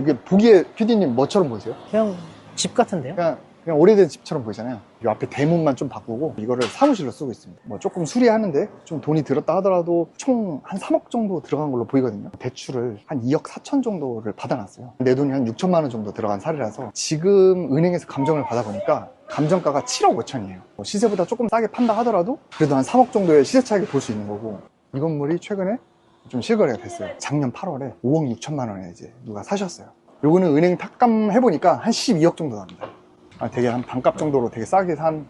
이게 보기에 PD님 뭐처럼 보이세요? 그냥 집 같은데요? 그냥 오래된 집처럼 보이잖아요. 이 앞에 대문만 좀 바꾸고 이거를 사무실로 쓰고 있습니다. 뭐 조금 수리하는데 좀 돈이 들었다 하더라도 총 한 3억 정도 들어간 걸로 보이거든요. 대출을 한 2억 4천 정도를 받아놨어요. 내 돈이 한 6천만 원 정도 들어간 사례라서 지금 은행에서 감정을 받아보니까 감정가가 7억 5천이에요. 시세보다 조금 싸게 판다 하더라도 그래도 한 3억 정도의 시세 차익을 볼 수 있는 거고, 이 건물이 최근에 좀 실거래가 됐어요. 작년 8월에 5억 6천만 원에 이제 누가 사셨어요. 요거는 은행 탁감 해보니까 한 12억 정도 나옵니다. 되게 한 반값 정도로 되게 싸게 산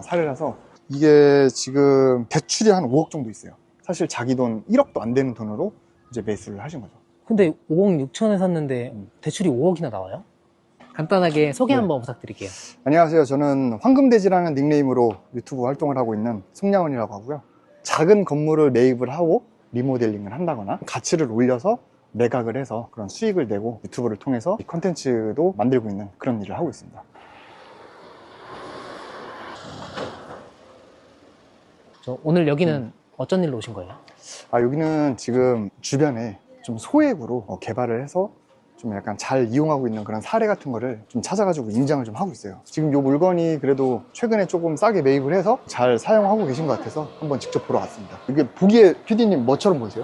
사례라서, 이게 지금 대출이 한 5억 정도 있어요. 사실 자기 돈 1억도 안 되는 돈으로 이제 매수를 하신 거죠. 근데 5억 6천에 샀는데 대출이 5억이나 나와요? 간단하게 소개 네. 한번 부탁드릴게요. 안녕하세요. 저는 황금돼지라는 닉네임으로 유튜브 활동을 하고 있는 송양원이라고 하고요. 작은 건물을 매입을 하고 리모델링을 한다거나 가치를 올려서 매각을 해서 그런 수익을 내고 유튜브를 통해서 콘텐츠도 만들고 있는 그런 일을 하고 있습니다. 오늘 여기는 어쩐 일로 오신 거예요? 여기는 지금 주변에 좀 소액으로 개발을 해서 좀 약간 잘 이용하고 있는 그런 사례 같은 거를 좀 찾아가지고 임장을 좀 하고 있어요. 지금 이 물건이 그래도 최근에 조금 싸게 매입을 해서 잘 사용하고 계신 것 같아서 한번 직접 보러 왔습니다. 이게 보기에 PD님 뭐처럼 보이세요?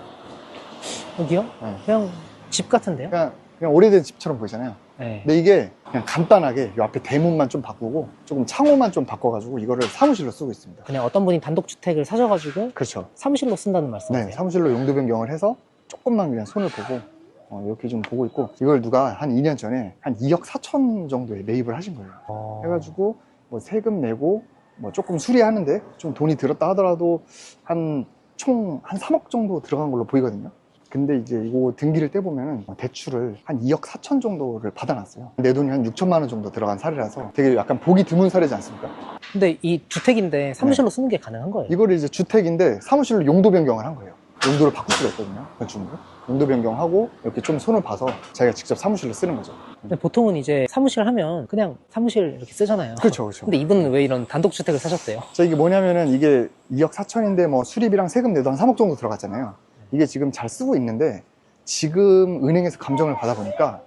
여기요? 네. 그냥 집 같은데요? 그냥 오래된 집처럼 보이잖아요. 네. 근데 이게 그냥 간단하게 이 앞에 대문만 좀 바꾸고 조금 창호만 좀 바꿔가지고 이거를 사무실로 쓰고 있습니다. 그냥 어떤 분이 단독주택을 사셔가지고 그렇죠. 사무실로 쓴다는 말씀이세요? 네, 사무실로 용도 변경을 해서 조금만 그냥 손을 보고 이렇게 좀 보고 있고, 이걸 누가 한 2년 전에 한 2억 4천 정도에 매입을 하신 거예요. 해가지고 뭐 세금 내고 뭐 조금 수리하는데 좀 돈이 들었다 하더라도 총 한 3억 정도 들어간 걸로 보이거든요. 근데 이제 이거 등기를 떼보면은 대출을 한 2억 4천 정도를 받아놨어요. 내 돈이 한 6천만 원 정도 들어간 사례라서 되게 약간 보기 드문 사례지 않습니까? 근데 이 주택인데 사무실로 쓰는 게 가능한 거예요? 이거를 이제 주택인데 사무실로 용도 변경을 한 거예요. 용도를 바꿀 수가 있거든요, 건축물을. 용도 변경하고 이렇게 좀 손을 봐서 자기가 직접 사무실로 쓰는 거죠. 근데 보통은 이제 사무실 하면 그냥 사무실 이렇게 쓰잖아요. 그렇죠, 그렇죠. 근데 이분은 왜 이런 단독주택을 사셨대요? 이게 뭐냐면은 이게 2억 4천인데 뭐 수리비랑 세금 내도 한 3억 정도 들어갔잖아요. 이게 지금 잘 쓰고 있는데 지금 은행에서 감정을 받아보니까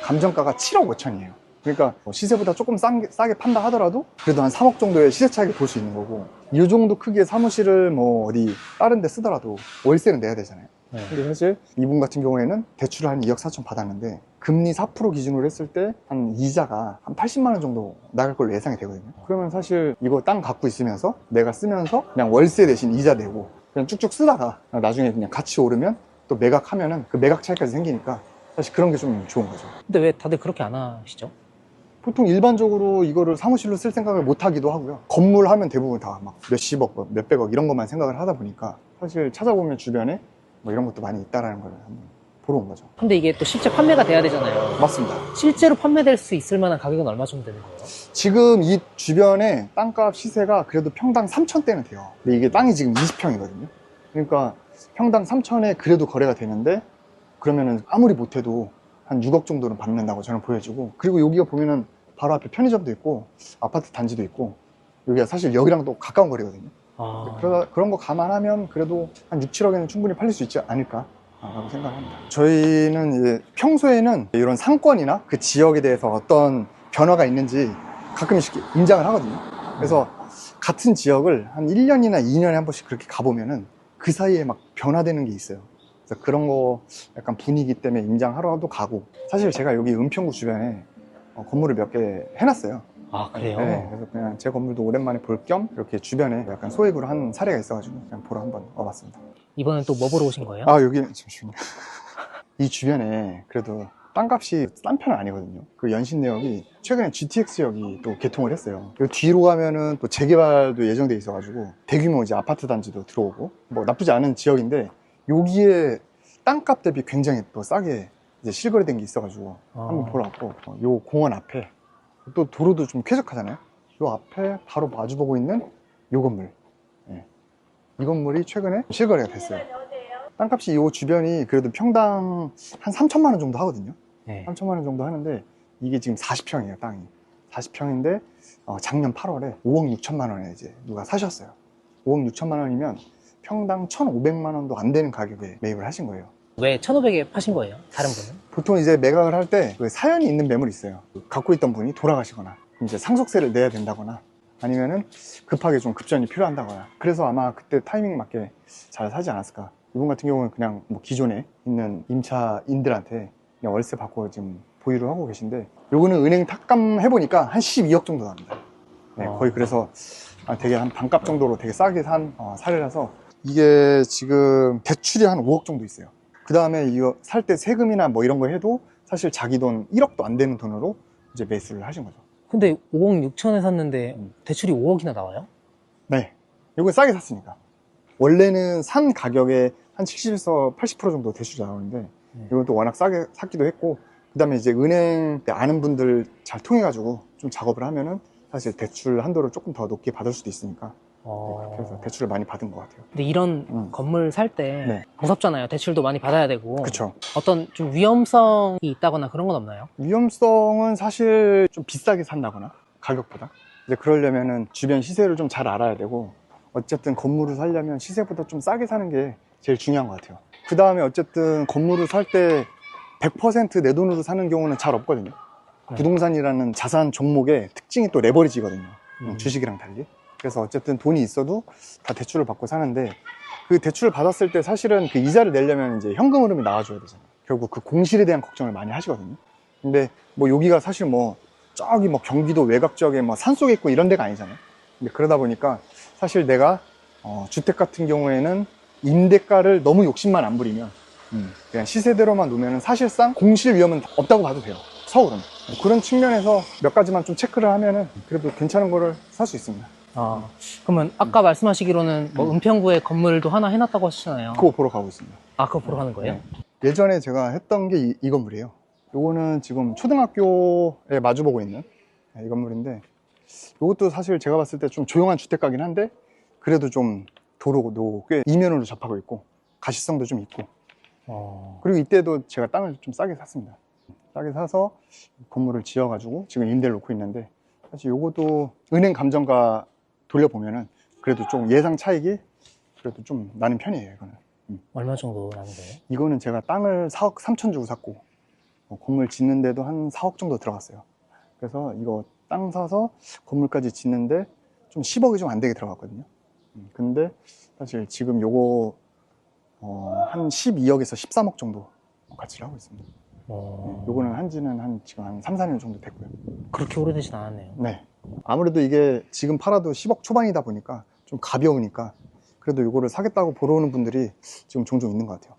감정가가 7억 5천이에요. 그러니까 시세보다 조금 싸게 판다 하더라도 그래도 한 3억 정도의 시세 차익을 볼 수 있는 거고, 이 정도 크기의 사무실을 뭐 어디 다른 데 쓰더라도 월세는 내야 되잖아요. 네. 근데 사실 이분 같은 경우에는 대출을 한 2억 4천 받았는데 금리 4% 기준으로 했을 때 한 이자가 한 80만 원 정도 나갈 걸로 예상이 되거든요. 그러면 사실 이거 땅 갖고 있으면서 내가 쓰면서 그냥 월세 대신 이자 내고 그냥 쭉쭉 쓰다가 나중에 그냥 가치 오르면 또 매각하면은 그 매각 차익까지 생기니까 사실 그런 게 좀 좋은 거죠. 근데 왜 다들 그렇게 안 하시죠? 보통 일반적으로 이거를 사무실로 쓸 생각을 못 하기도 하고요. 건물 하면 대부분 다 막 몇십억, 몇백억 이런 것만 생각을 하다 보니까 사실 찾아보면 주변에 뭐 이런 것도 많이 있다라는 걸 한번 보러 온 거죠. 근데 이게 또 실제 판매가 돼야 되잖아요. 맞습니다. 실제로 판매될 수 있을 만한 가격은 얼마 정도 되는 거예요? 지금 이 주변에 땅값 시세가 그래도 평당 3천대는 돼요. 근데 이게 땅이 지금 20평이거든요. 그러니까 평당 3천에 그래도 거래가 되는데, 그러면은 아무리 못해도 한 6억 정도는 받는다고 저는 보여지고, 그리고 여기가 보면은 바로 앞에 편의점도 있고 아파트 단지도 있고, 여기가 사실 여기랑 또 가까운 거리거든요. 그런 거 감안하면 그래도 한 6, 7억에는 충분히 팔릴 수 있지 않을까 라고 생각합니다. 저희는 이제 평소에는 이런 상권이나 그 지역에 대해서 어떤 변화가 있는지 가끔씩 임장을 하거든요. 그래서 같은 지역을 한 1년이나 2년에 한 번씩 그렇게 가보면은 그 사이에 막 변화되는 게 있어요. 그래서 그런 거 약간 분위기 때문에 임장하러도 가고, 사실 제가 여기 은평구 주변에 건물을 몇 개 해놨어요. 아, 그래요? 네, 그래서 그냥 제 건물도 오랜만에 볼 겸 이렇게 주변에 약간 소액으로 한 사례가 있어가지고 그냥 보러 한번 와봤습니다. 이번엔 또 뭐 보러 오신 거예요? 여기는 잠시만요. 이 주변에 그래도 땅값이 싼 편은 아니거든요. 그 연신내역이 최근에 GTX역이 또 개통을 했어요. 그 뒤로 가면은 또 재개발도 예정돼 있어가지고 대규모 이제 아파트 단지도 들어오고 뭐 나쁘지 않은 지역인데, 여기에 땅값 대비 굉장히 또 싸게 이제 실거래된 게 있어가지고 한번 보러 왔고, 요 공원 앞에 또 도로도 좀 쾌적하잖아요. 요 앞에 바로 마주보고 있는 요 건물, 이 건물이 최근에 실거래가 됐어요. 땅값이 이 주변이 그래도 평당 한 3천만 원 정도 하거든요. 네. 3천만 원 정도 하는데 이게 지금 40평이에요, 땅이. 40평인데 작년 8월에 5억 6천만 원에 이제 누가 사셨어요. 5억 6천만 원이면 평당 1,500만 원도 안 되는 가격에 매입을 하신 거예요. 왜 1,500에 파신 거예요? 다른 분은? 보통 이제 매각을 할 때 그 사연이 있는 매물이 있어요. 갖고 있던 분이 돌아가시거나 이제 상속세를 내야 된다거나 아니면은 급하게 좀 급전이 필요한다거나, 그래서 아마 그때 타이밍 맞게 잘 사지 않았을까. 이분 같은 경우는 그냥 뭐 기존에 있는 임차인들한테 그냥 월세 받고 지금 보유를 하고 계신데, 요거는 은행 탁감 해보니까 한 12억 정도 나옵니다. 네, 거의 그래서 되게 한 반값 정도로 되게 싸게 산 사례라서, 이게 지금 대출이 한 5억 정도 있어요. 그 다음에 이거 살 때 세금이나 뭐 이런 거 해도 사실 자기 돈 1억도 안 되는 돈으로 이제 매수를 하신 거죠. 근데 5억 6천에 샀는데 대출이 5억이나 나와요? 네, 이거 싸게 샀으니까. 원래는 산 가격에 한 70에서 80% 정도 대출이 나오는데 이건 또 워낙 싸게 샀기도 했고, 그 다음에 이제 은행 아는 분들 잘 통해 가지고 좀 작업을 하면은 사실 대출 한도를 조금 더 높게 받을 수도 있으니까 그렇게 해서 대출을 많이 받은 것 같아요. 근데 이런 건물 살 때 네. 무섭잖아요. 대출도 많이 받아야 되고. 그쵸. 어떤 좀 위험성이 있다거나 그런 건 없나요? 위험성은 사실 좀 비싸게 산다거나 가격보다 이제 그러려면은 주변 시세를 좀 잘 알아야 되고, 어쨌든 건물을 살려면 시세보다 좀 싸게 사는 게 제일 중요한 것 같아요. 그 다음에 어쨌든 건물을 살 때 100% 내 돈으로 사는 경우는 잘 없거든요. 네. 부동산이라는 자산 종목의 특징이 또 레버리지거든요. 주식이랑 달리. 그래서 어쨌든 돈이 있어도 다 대출을 받고 사는데, 그 대출을 받았을 때 사실은 그 이자를 내려면 이제 현금 흐름이 나와줘야 되잖아요. 결국 그 공실에 대한 걱정을 많이 하시거든요. 근데 뭐 여기가 사실 뭐 저기 뭐 경기도 외곽 지역에 뭐 산속에 있고 이런 데가 아니잖아요. 근데 그러다 보니까 사실 내가 주택 같은 경우에는 임대가를 너무 욕심만 안 부리면 그냥 시세대로만 놓으면 사실상 공실 위험은 없다고 봐도 돼요. 서울은. 그런 측면에서 몇 가지만 좀 체크를 하면은 그래도 괜찮은 거를 살 수 있습니다. 그러면 아까 말씀하시기로는 뭐 은평구에 건물도 하나 해놨다고 하셨잖아요. 그거 보러 가고 있습니다. 그거 보러 가는 거예요? 네. 예전에 제가 했던 게 이 건물이에요. 요거는 지금 초등학교에 마주보고 있는 이 건물인데, 이것도 사실 제가 봤을 때 좀 조용한 주택가긴 한데 그래도 좀 도로도 꽤 이면으로 접하고 있고 가시성도 좀 있고, 그리고 이때도 제가 땅을 좀 싸게 샀습니다. 싸게 사서 건물을 지어가지고 지금 임대를 놓고 있는데, 사실 요것도 은행 감정가 돌려보면은 그래도 좀 예상 차익이 그래도 좀 나는 편이에요. 이거는 얼마 정도 나는 거예요? 이거는 제가 땅을 4억 3천 주고 샀고 건물 짓는데도 한 4억 정도 들어갔어요. 그래서 이거 땅 사서 건물까지 짓는데 좀 10억이 좀 안 되게 들어갔거든요. 근데 사실 지금 요거 한 12억에서 13억 정도 가치를 하고 있습니다. 요거는 한지는 지금 한 3, 4년 정도 됐고요. 그렇게 오래되진 않았네요. 네. 아무래도 이게 지금 팔아도 10억 초반이다 보니까 좀 가벼우니까 그래도 요거를 사겠다고 보러 오는 분들이 지금 종종 있는 것 같아요.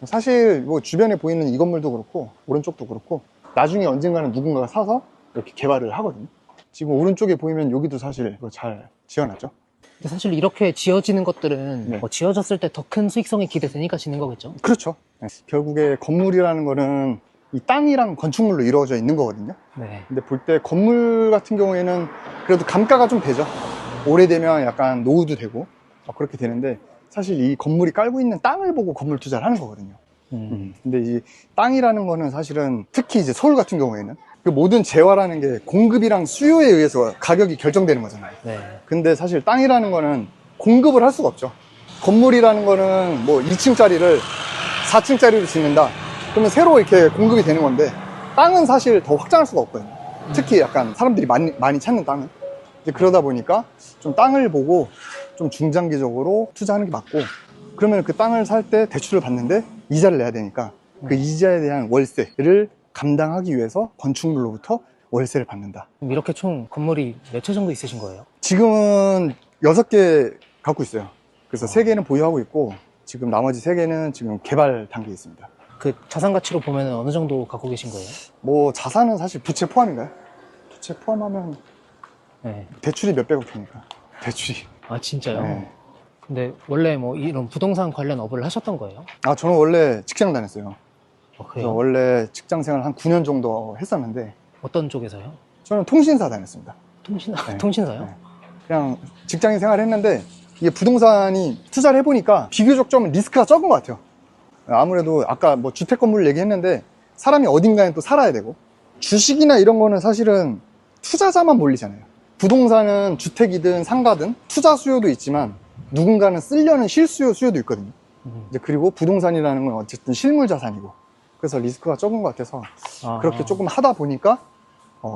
사실 뭐 주변에 보이는 이 건물도 그렇고 오른쪽도 그렇고 나중에 언젠가는 누군가가 사서 이렇게 개발을 하거든요. 지금 오른쪽에 보이면 여기도 사실 이거 잘 지어놨죠. 근데 사실 이렇게 지어지는 것들은 네. 뭐 지어졌을 때 더 큰 수익성이 기대되니까 지는 거겠죠? 그렇죠. 네. 결국에 건물이라는 거는 이 땅이랑 건축물로 이루어져 있는 거거든요. 네. 근데 볼 때 건물 같은 경우에는 그래도 감가가 좀 되죠. 오래되면 약간 노후도 되고 그렇게 되는데, 사실 이 건물이 깔고 있는 땅을 보고 건물 투자를 하는 거거든요. 근데 이 땅이라는 거는 사실은 특히 이제 서울 같은 경우에는 그 모든 재화라는 게 공급이랑 수요에 의해서 가격이 결정되는 거잖아요. 네. 근데 사실 땅이라는 거는 공급을 할 수가 없죠. 건물이라는 거는 뭐 2층짜리를 4층짜리로 짓는다. 그러면 새로 이렇게 공급이 되는 건데, 땅은 사실 더 확장할 수가 없거든요. 특히 약간 사람들이 많이 찾는 땅은. 이제 그러다 보니까 좀 땅을 보고 좀 중장기적으로 투자하는 게 맞고, 그러면 그 땅을 살 때 대출을 받는데 이자를 내야 되니까 그 이자에 대한 월세를 감당하기 위해서 건축물로부터 월세를 받는다. 그럼 이렇게 총 건물이 몇 채 정도 있으신 거예요? 지금은 6개 갖고 있어요. 그래서 3개는 보유하고 있고 지금 나머지 3개는 지금 개발 단계에 있습니다. 그 자산 가치로 보면 어느 정도 갖고 계신 거예요? 뭐 자산은 사실 부채 포함인가요? 부채 포함하면 네. 대출이 몇백억 되니까. 대출이. 진짜요? 네. 근데 원래 뭐 이런 부동산 관련 업을 하셨던 거예요? 저는 원래 직장 다녔어요. 그래서 그래요? 원래 직장 생활 한 9년 정도 했었는데, 어떤 쪽에서요? 저는 통신사 다녔습니다. 네. 통신사요? 네. 그냥 직장인 생활 했는데, 이게 부동산이 투자를 해보니까 비교적 좀 리스크가 적은 것 같아요. 아무래도 아까 뭐 주택 건물 얘기했는데 사람이 어딘가에 또 살아야 되고, 주식이나 이런 거는 사실은 투자자만 몰리잖아요. 부동산은 주택이든 상가든 투자 수요도 있지만 누군가는 쓰려는 실수요 수요도 있거든요. 이제 그리고 부동산이라는 건 어쨌든 실물 자산이고, 그래서 리스크가 적은 것 같아서 그렇게 조금 하다 보니까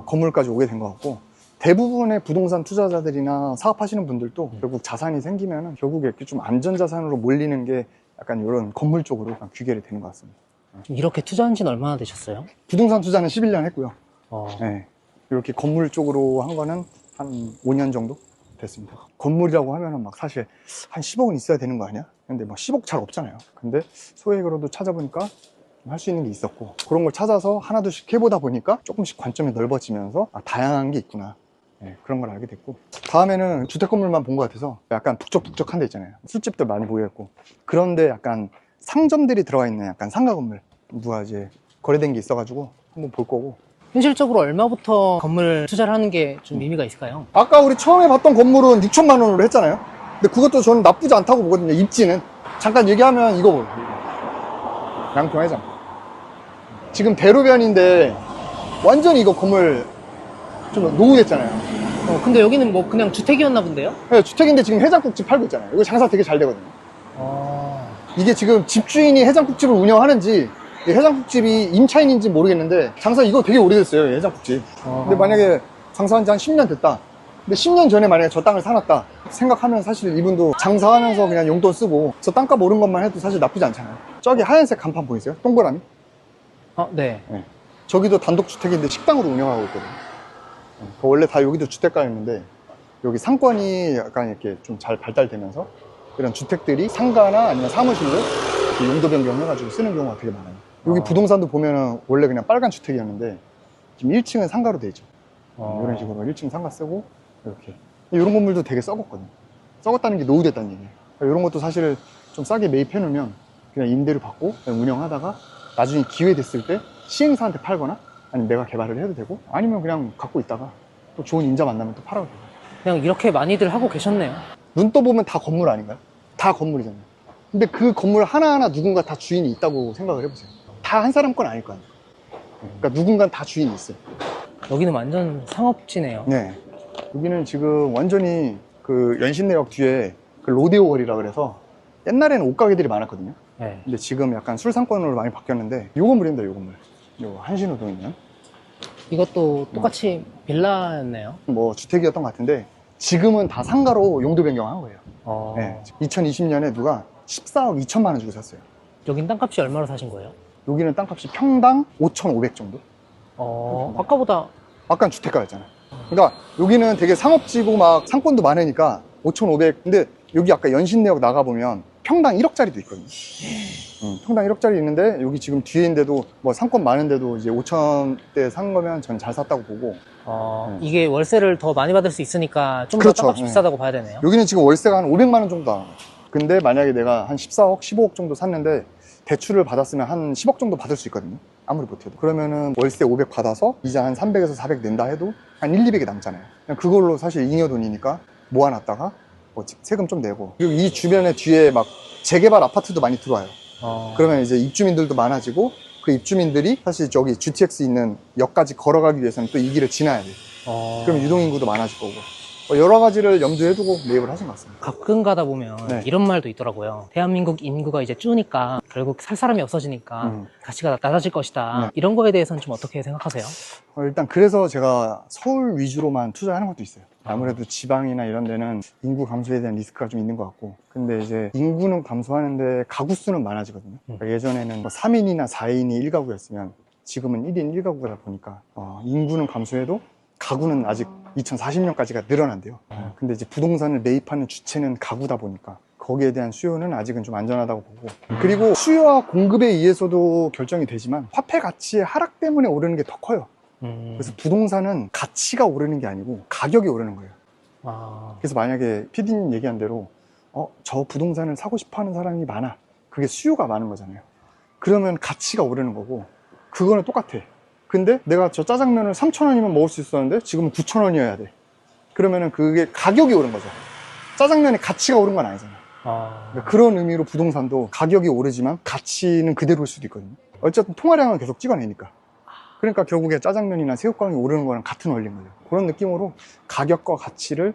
건물까지 오게 된 것 같고, 대부분의 부동산 투자자들이나 사업하시는 분들도 결국 자산이 생기면 결국에 이렇게 좀 안전자산으로 몰리는 게 약간 이런 건물 쪽으로 귀결이 되는 것 같습니다. 이렇게 투자한 지는 얼마나 되셨어요? 부동산 투자는 11년 했고요. 어, 네. 이렇게 건물 쪽으로 한 거는 한 5년 정도 됐습니다. 건물이라고 하면은 막 사실 한 10억은 있어야 되는 거 아니야? 근데 막 10억 잘 없잖아요. 근데 소액으로도 찾아보니까 할 수 있는 게 있었고, 그런 걸 찾아서 하나둘씩 해보다 보니까 조금씩 관점이 넓어지면서 다양한 게 있구나. 네, 그런 걸 알게 됐고, 다음에는 주택 건물만 본 것 같아서 약간 북적북적한 데 있잖아요. 술집들 많이 모여있고, 그런데 약간 상점들이 들어가 있는 약간 상가 건물, 누가 이제 거래된 게 있어가지고 한번 볼 거고. 현실적으로 얼마부터 건물 투자를 하는 게 좀 의미가 있을까요? 아까 우리 처음에 봤던 건물은 6천만 원으로 했잖아요. 근데 그것도 저는 나쁘지 않다고 보거든요. 입지는. 잠깐 얘기하면 이거 보여요. 양평해장. 지금 대로변인데 완전히 이거 건물 좀 노후됐잖아요. 근데 여기는 뭐 그냥 주택이었나 본데요? 네, 주택인데 지금 해장국집 팔고 있잖아요. 이거 장사 되게 잘 되거든요. 어, 이게 지금 집주인이 해장국집을 운영하는지, 이 해장국집이 임차인인지 모르겠는데 장사 이거 되게 오래됐어요, 이 해장국집. 근데 만약에 장사한 지 한 10년 됐다. 근데 10년 전에 만약에 저 땅을 사놨다 생각하면 사실 이분도 장사하면서 그냥 용돈 쓰고 저 땅값 오른 것만 해도 사실 나쁘지 않잖아요. 저기 하얀색 간판 보이세요? 동그라미? 네. 네. 저기도 단독주택인데 식당으로 운영하고 있거든요. 원래 다 여기도 주택가였는데 여기 상권이 약간 이렇게 좀 잘 발달되면서 이런 주택들이 상가나 아니면 사무실로 이렇게 용도 변경해가지고 쓰는 경우가 되게 많아요. 여기 부동산도 보면은 원래 그냥 빨간 주택이었는데 지금 1층은 상가로 돼 있죠. 이런 식으로 1층 상가 쓰고 이렇게. 이런 건물도 되게 썩었거든요. 썩었다는 게 노후됐다는 얘기예요. 이런 것도 사실 좀 싸게 매입해 놓으면 그냥 임대료 받고 그냥 운영하다가 나중에 기회 됐을 때 시행사한테 팔거나 아니면 내가 개발을 해도 되고, 아니면 그냥 갖고 있다가 또 좋은 임자 만나면 또 팔아도 되고. 그냥 이렇게 많이들 하고 계셨네요. 눈 떠보면 다 건물 아닌가요? 다 건물이잖아요. 근데 그 건물 하나하나 누군가 다 주인이 있다고 생각을 해보세요. 다 한 사람 건 아닐 거 아니에요. 그러니까 누군가는 다 주인이 있어요. 여기는 완전 상업지네요. 네. 여기는 지금 완전히 그 연신내역 뒤에 그 로데오 거리라 그래서 옛날에는 옷가게들이 많았거든요. 네. 근데 지금 약간 술상권으로 많이 바뀌었는데, 요 건물입니다, 요 건물. 요 한신호동에 있는. 이것도 똑같이 빌라였네요. 뭐 주택이었던 것 같은데 지금은 다 상가로 용도 변경한 거예요. 어, 네. 2020년에 누가 14억 2천만 원 주고 샀어요. 여긴 땅값이 얼마로 사신 거예요? 여기는 땅값이 평당 5,500 정도? 아까보다 아까 주택가였잖아요. 그러니까 여기는 되게 상업지고 막 상권도 많으니까 5,500. 근데 여기 아까 연신내역 나가보면 평당 1억짜리도 있거든요. 평당 1억짜리 있는데 여기 지금 뒤인데도 뭐 상권 많은데도 이제 5천대 산 거면 전 잘 샀다고 보고. 이게 월세를 더 많이 받을 수 있으니까 좀 더 그렇죠. 땅값이 네. 비싸다고 봐야 되네요. 여기는 지금 월세가 한 500만 원 정도 나와요. 근데 만약에 내가 한 14억, 15억 정도 샀는데 대출을 받았으면 한 10억 정도 받을 수 있거든요. 아무리 못해도. 그러면은 월세 500 받아서 이자 한 300에서 400 낸다 해도 한 1, 200이 남잖아요. 그냥 그걸로 사실 잉여돈이니까 모아놨다가 뭐 세금 좀 내고. 그리고 이 주변에 뒤에 막 재개발 아파트도 많이 들어와요. 그러면 이제 입주민들도 많아지고, 그 입주민들이 사실 저기 GTX 있는 역까지 걸어가기 위해서는 또 이 길을 지나야 돼요. 그럼 유동인구도 많아질 거고. 여러 가지를 염두에 두고 매입을 하신 것 같습니다. 가끔 가다 보면 네. 이런 말도 있더라고요. 대한민국 인구가 이제 줄니까 결국 살 사람이 없어지니까 가치가 낮아질 것이다. 네. 이런 거에 대해서는 좀 어떻게 생각하세요? 일단 그래서 제가 서울 위주로만 투자하는 것도 있어요. 아무래도 지방이나 이런 데는 인구 감소에 대한 리스크가 좀 있는 것 같고, 근데 이제 인구는 감소하는데 가구 수는 많아지거든요. 그러니까 예전에는 뭐 3인이나 4인이 1가구였으면 지금은 1인 1가구다 보니까 인구는 감소해도 가구는 아직 2040년까지가 늘어난대요. 근데 이제 부동산을 매입하는 주체는 가구다 보니까 거기에 대한 수요는 아직은 좀 안전하다고 보고, 그리고 수요와 공급에 의해서도 결정이 되지만 화폐 가치의 하락 때문에 오르는 게 더 커요. 그래서 부동산은 가치가 오르는 게 아니고 가격이 오르는 거예요. 그래서 만약에 PD님 얘기한 대로 저 부동산을 사고 싶어 하는 사람이 많아, 그게 수요가 많은 거잖아요. 그러면 가치가 오르는 거고, 그거는 똑같아. 근데 내가 저 짜장면을 3,000원이면 먹을 수 있었는데 지금은 9,000원이어야 돼. 그러면은 그게 가격이 오른 거죠. 짜장면의 가치가 오른 건 아니잖아요. 그러니까 그런 의미로 부동산도 가격이 오르지만 가치는 그대로일 수도 있거든요. 어쨌든 통화량은 계속 찍어내니까. 그러니까 결국에 짜장면이나 새우깡이 오르는 거랑 같은 원리인 거죠. 그런 느낌으로 가격과 가치를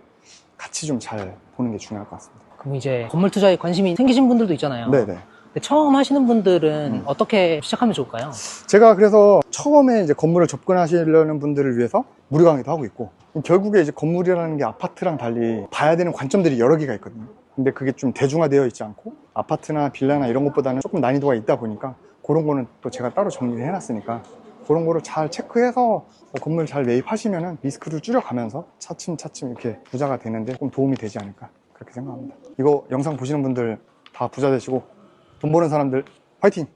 같이 좀 잘 보는 게 중요할 것 같습니다. 그럼 이제 건물 투자에 관심이 생기신 분들도 있잖아요. 네네. 근데 처음 하시는 분들은 어떻게 시작하면 좋을까요? 제가 그래서 처음에 이제 건물을 접근하시려는 분들을 위해서 무료 강의도 하고 있고, 결국에 이제 건물이라는 게 아파트랑 달리 봐야 되는 관점들이 여러 개가 있거든요. 근데 그게 좀 대중화되어 있지 않고 아파트나 빌라나 이런 것보다는 조금 난이도가 있다 보니까 그런 거는 또 제가 따로 정리를 해놨으니까 그런 거를 잘 체크해서 건물 잘 매입하시면은 리스크를 줄여가면서 차츰차츰 이렇게 부자가 되는데 좀 도움이 되지 않을까 그렇게 생각합니다. 이거 영상 보시는 분들 다 부자 되시고 돈 버는 사람들 화이팅!